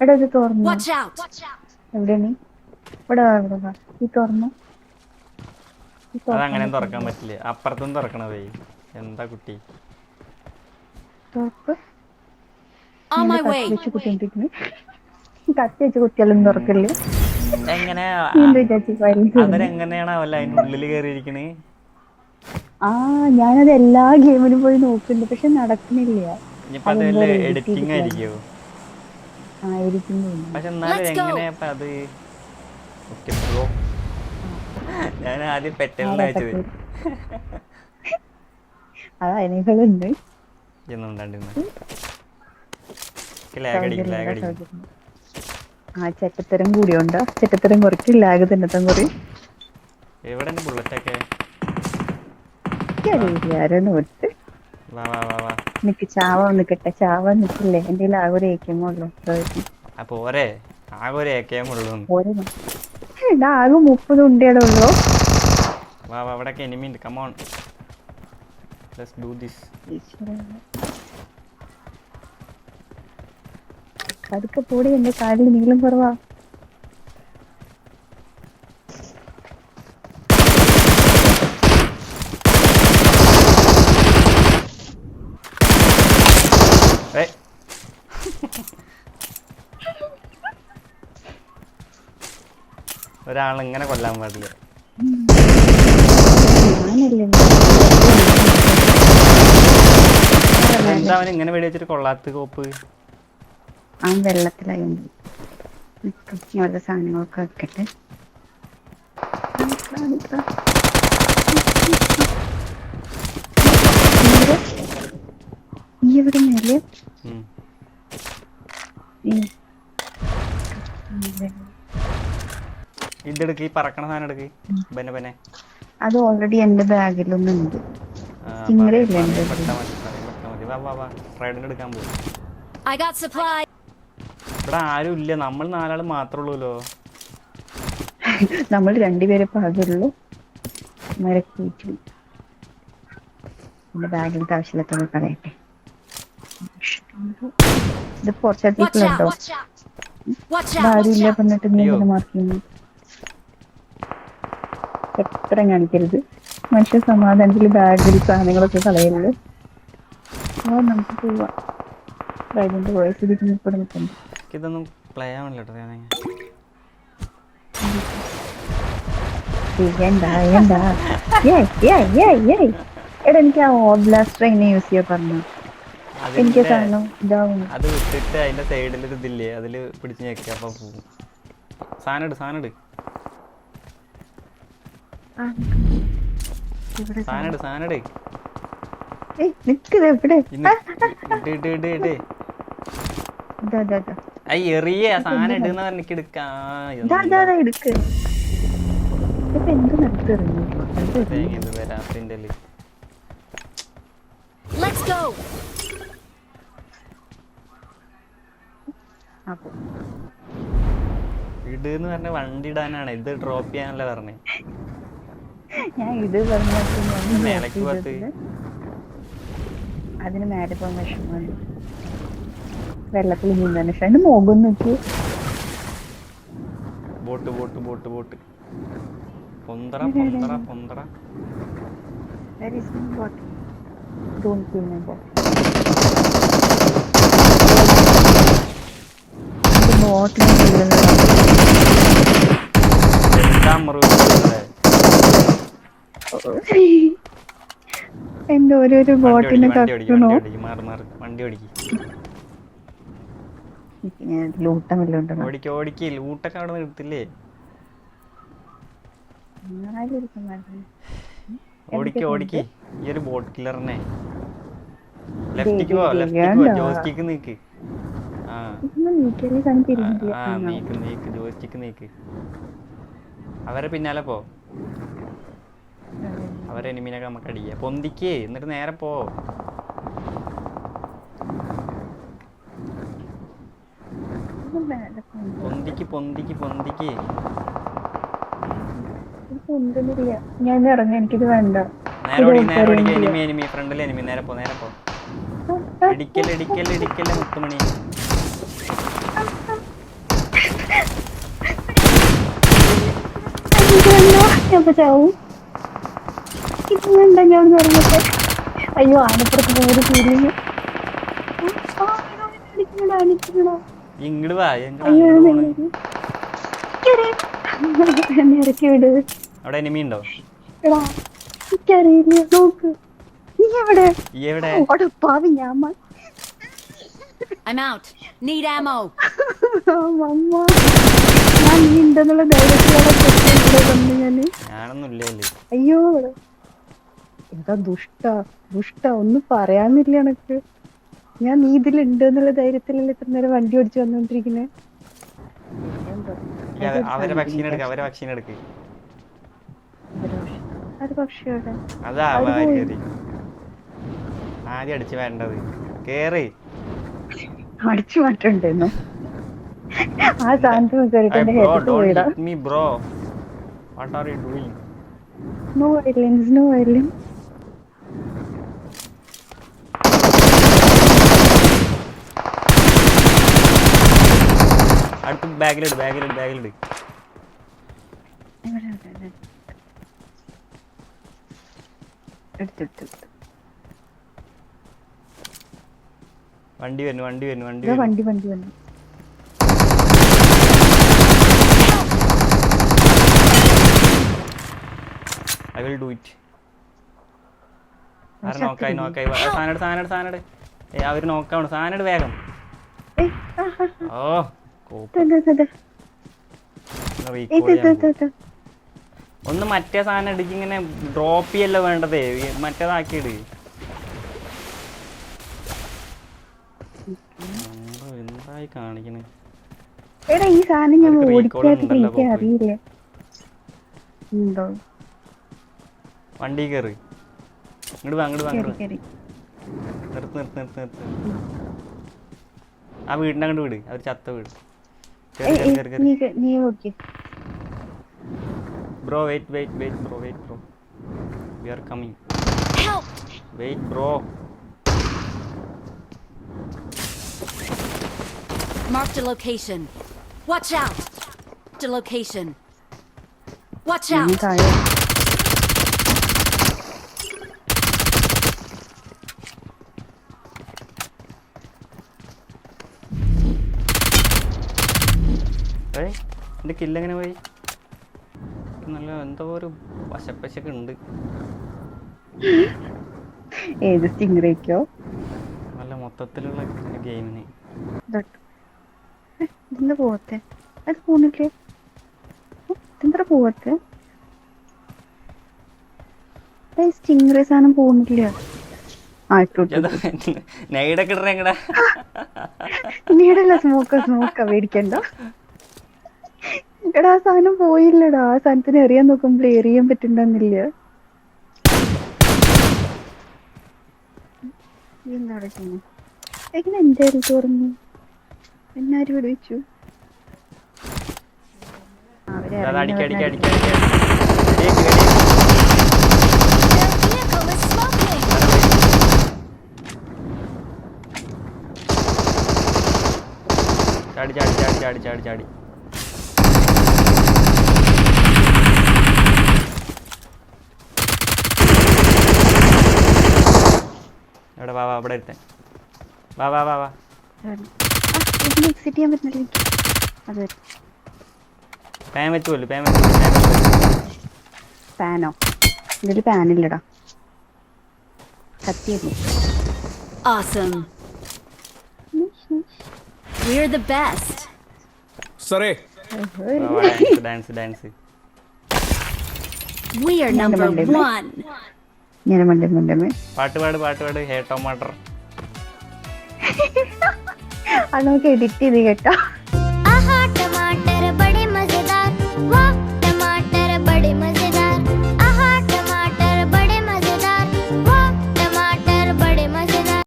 എടാ ഇത് തുറന്നു. Watch out! എവിടെയാണ്? ഇവിടെ വാ, ഇവിടെ വാ. ഈ തുറന്നു. ഈ തുറക്കാൻ അതങ്ങനെ തുറക്കാൻ പറ്റില്ല. പറ്റില്ല, അപ്പുറത്തും തുറക്കണതേ. എന്താ കുട്ടി തുറക്ക്. On എന്റെ my കത്തി way. വെച്ച് കുത്തിണ്ടിരിക്കുന്നു. കത്തി വെച്ച് കുത്തിയാലും തുറക്കല്ലേ? എങ്ങനെ നീ എന്താ വിചാരിച്ചു വയലിൽ തുറന്നു? അവരെങ്ങനെയാണാവല്ല അതിൻ്റെ ഉള്ളിൽ കയറിയിരിക്കണേ? ആ ഞാനത് എല്ലാ ഗെയിമിലും പോയി നോക്കുന്നുണ്ട്, പക്ഷെ നടക്കുന്നില്ല. ഇനിയിപ്പോൾ അത് അതെന്തോ വല്ല എഡിറ്റ് എഡിറ്റിംഗ് ചെയ്തിട്ടില്ല. ആയിരിക്കുമോ? ആയിരിക്കും തോന്നുന്നു. പക്ഷെ എന്നാലും Let's go. എങ്ങനെയാ അപ്പം അത്? ഓക്കെ ബ്രോ, ഞാൻ ആദ്യം പെറ്റലിനെ അയച്ചത്. ആരാട്ടപ്പേര് അത് അതിനേക്കാളുണ്ട്. ഒന്നും ഉണ്ടാണ്ടിരുന്നു. ലാഗടിക്കും സൗകര്യം ലാഗടിക്കും. സൗകര്യം. ആ ചെറ്റത്തരം കൂടിയോണ്ടാ. ചെറ്റത്തരം കുറയ്ക്കും, ലാഗ് തന്നെത്തം കുറയും. എവിടെ എൻ്റെ ബുള്ളറ്റൊക്കെ? ആരാണ് ഒത്ത് വാ വാ വാ വാ. നിക്ക് ചാവാൻ നിക്കട്ടെ. ചാവാൻ നിക്കില്ലേ? എന്റെ ആകെ ഒരു ഏക്കുമുള്ളൂ. അപ്പോൾ പോരെ, ആകെ ഒരു AKM ഉള്ളൂ. ആകെ 30 ഉണ്ടിയുടെ ഉള്ളൂ. വാ വാ, അവിടെയൊക്കെ എനിമി ഉണ്ട്. Come on, let's do this. അതൊക്കെ കൂടി എന്റെ കാലിൽ നീളം കുറവാ. ഒരാളിങ്ങനെ കൊല്ലാൻ പാടില്ല. ഞാനല്ലേ എന്താ അവൻ ഇങ്ങനെ വെടി വെച്ചിട്ട് കൊള്ളാത്ത കോപ്പ്? ആ വെള്ളത്തിലായുണ്ട്. ഓരോ സാധനങ്ങളൊക്കെ വെക്കട്ടെ. നീ എവിടെ മേലെ? ഇതെടുക്ക്, ഈ പറക്കണ സാധനം എടുക്ക്. ബനെ ബനെ. അത് ഓൾറെഡി എന്റെ ബാഗിലൊന്നുണ്ട്. ഇല്ലേ എന്റെ വാ വാ വാ, റൈഡിന് എടുക്കാൻ പോകും. I got supply. ഇവിടെ ആരും ഇല്ല, നമ്മൾ 4 ആൾ മാത്രമേ ഉള്ളൂല്ലോ. നമ്മൾ 2 പേരെ പാകുള്ളൂ. മരക്കൂറ്റി എന്റെ ബാഗിലത്തെ ആവശ്യമില്ലാത്ത കളയട്ടെ. ഇത് Watch കുറച്ചധികം out! Watch out! ആരും ഇല്ല പറഞ്ഞിട്ട് നീ അയ്യോ. എന്തിനാ മാർക്ക് ചെയ്യുന്നു? എത്ര കാണിക്കരുത്. മനുഷ്യ സമാധാനത്തിൽ ബാഗിൽ സാധനങ്ങളൊക്കെ കളയരുത്. നമുക്ക് പോവാം. റൈഡിന്റെ വോയിസ് ഇതിൽ നിൽക്കുന്നു. ഇതൊന്നും പ്ലേ ആവണില്ല കേട്ടോ. എടാ എനിക്ക് ആ ഓബ്ലാസ്റ്റർ എങ്ങനെ യൂസ് ചെയ്യാൻ പറഞ്ഞു. എനിക്ക് സാധനം ഇതാവും. അത് വിട്ടിട്ട് അതിന്റെ സൈഡിൽ ഒരു ഇതില്ലേ, അതില് പിടിച്ച് ഞെക്കുക, അപ്പൊ പോവും. സാധനം ഇട്, സാധനം ഇട്, സാധനം ഇട്, സാധനം ഇട്. നിക്കത് എവിടെ? എറിയ സാധനം ഇടുന്ന എനിക്ക് എടുക്കാം. എടുക്ക്. ഇപ്പൊ എന്ത് നടത്തിറങ്ങി? ഇത് വരാത്തിന്റെ Let's go. ഇടെന്ന് പറഞ്ഞ വണ്ടി ഇടാനാണ്, ഇത് ഡ്രോപ്പ് ചെയ്യാനല്ല പറഞ്ഞേ. ഞാൻ ഇത് പറഞ്ഞ മേലക്ക് പത്ത്. അതിന് മേലെ പോകാൻ വിഷമമുണ്ട്. വെള്ളത്തിൽ നീന്താൻ ഇഷ്ടം. അതിന്റെ മുഖം നോക്കി. ബോട്ട് ബോട്ട് ബോട്ട് ബോട്ട് പൊന്തറ പൊന്തറ പൊന്തറ. There is no boat. Don't kill my boat. ബോട്ടിനെ എന്റെ ഓരോരോ ബോട്ടിനെ കത്തണോ? വണ്ടി ഓടിക്ക്, ലൂട്ടമല്ലോ. ഓടിക്ക് ഓടിക്ക്. ലൂട്ടൊക്കെ അവിടെ നിന്ന് എടുത്തില്ലേ? ഓടിക്ക് ഓടിക്ക്. ഈ ഒരു ബോട്ട് കില്ലറിനെ ലെഫ്റ്റിക്ക് പോ, ലെഫ്റ്റിക്ക് പോ. ജോസ്റ്റിക്ക് നീക്ക്. നീക്ക് നീക്ക്, ജോസ്റ്റിക്ക് നീക്ക്. അവരെ പിന്നാലെ പോ. അവരെ എനിമിനൊക്കെ നമുക്ക് അടിക്കാം. പൊന്തിക്ക്, എന്നിട്ട് നേരെ പോ. പൊന്തിക്ക് പൊന്തിക്ക് പൊന്തിക്ക്. ഞാൻ ഇറങ്ങി. എനിക്കിത് വേണ്ട. നേരെ ഓടി, നേരെ ഓടിക്ക്. എനിമി എനിമി, ഫ്രണ്ടിൽ എനിമി. നേരെ പോ, നേരെ പോ. ഇടിക്കല് ഇടിക്കല് ഇടിക്കല്. മുത്തുമണി ഞാൻ ഇപ്പൊ ചാവും. ഇത് വേണ്ട ഞാൻ പറഞ്ഞിട്ട്. അയ്യോ ആനപ്പുറത്ത് പോയത് ഫീലിങ്. അടിക്കണടാ. ഇങ്ങട് വാ അയ്യോ പോണ്. എന്നെ ഇറക്കി വിട്. അവിടെ എനിമി ഉണ്ടോ? എടാ എനിക്കറിയില്ല. നോക്ക് നീ എവിടെ? ഈ എവിടെ? പാവി ഞാൻ I'm out. Need ammo. അമ്മ ഞാൻ നീ ഉണ്ടെന്നുള്ള ധൈര്യത്തിലൂടെ വന്നു ഞാന്. ഞാനൊന്നും ഇല്ലേ. അയ്യോ എന്താ ദുഷ്ട ഒന്നും പറയാനില്ല എനക്ക്. ഞാൻ നീ ഇതിലുണ്ട് എന്നുള്ള ധൈര്യത്തിലല്ലേ ഇത്ര നേരം വണ്ടി ഓടിച്ചു വന്നോണ്ടിരിക്കുന്നെ. അവരെ vaccine എടുക്ക്. അത് പക്ഷിയോടെ അതാ ആദ്യം അടിച്ചു വേണ്ടത്. കേറി അടിച്ചു മാറ്റണ്ടെന്നോ? ആ സാധനത്തിന് കയറിട്ട് എന്റെ ഹെഡ് പോയിടാ. Bro what are you doing? No violence. അടുത്ത് ബാഗിലിട്. എടുത്തെടുത്ത് വണ്ടി വരുന്നു. വണ്ടി വന്നു. I will do it. നോക്കായി സാധനം. അവര് നോക്കാണ്. സാധനം വേഗം. ഓ ഒന്ന് മറ്റേ സാധനം ഇടിച്ച് ഇങ്ങനെ ഡ്രോപ്പ് ചെയ്യല്ലോ വേണ്ടതേ. മറ്റേതാക്കിയിട്. എന്തായി കാണിക്കണേ? എടാ ഈ സാധനം ഞാൻ ഓടിക്കാത്ത എനിക്ക് അറിയില്ല. ഉണ്ടോ വണ്ടി കയറി. ഇങ്ങോട്ട് വാ. കേറി. നിർത്ത്. ആ വീടിന്റെ അങ്ങോട്ട് വീട്. അവർ ചത്ത വീട്. നീ okay bro wait bro. We are coming. Wait bro. Marked a location. Watch out. Marked a location. Watch out. എന്റെ കില്ലെങ്ങനെ പോയി? നല്ല എന്തോ ഒരു വശപ്പശൊക്കെ ഉണ്ട്. ഏത് സ്റ്റിംഗ്രേക്കോ? നല്ല മൊത്തത്തിലുള്ള ഗെയിമിന്. ഇതെന്താ പോവത്തെ? അത് പോണില്ലേ? ഇതെന്താ പോവത്തെ? സ്റ്റിംഗ്രേ സാധനം പോണില്ല. നൈഡൊക്കെ ഇടണ എങ്ങടാ? നീടല്ല സ്മോക്ക മേടിക്കണ്ട. എടാ ആ സാധനം പോയില്ലടാ. ആ സാധനത്തിന് എറിയാൻ നോക്കുമ്പോൾ എറിയാൻ പറ്റുന്നില്ല. എന്താണ് ചെയ്യുന്നത്? എങ്ങനെ എന്റെ അരി തുറന്നു? എന്നാരും ഇവിടെ വെച്ചു? Their vehicle is smoking. ചാടി. എവിടെ വാ ഇവിടെ എടുത്തേ. വാ. എക്സിറ്റ് ചെയ്യാൻ പറ്റുന്നില്ല എനിക്ക്. അത് പാൻ വെച്ചു. പാനോ? ഇതിൽ പാനില്ലടാ. കത്തിയിരുന്നു. Awesome. We're the best. Sorry. Dance. We are number 1. ഞാൻ മണ്ടേ പാട്ട് ഹേ ടൊമാറ്റർ. അത് നമുക്ക് എഡിറ്റ് ചെയ്ത് കേട്ടോ.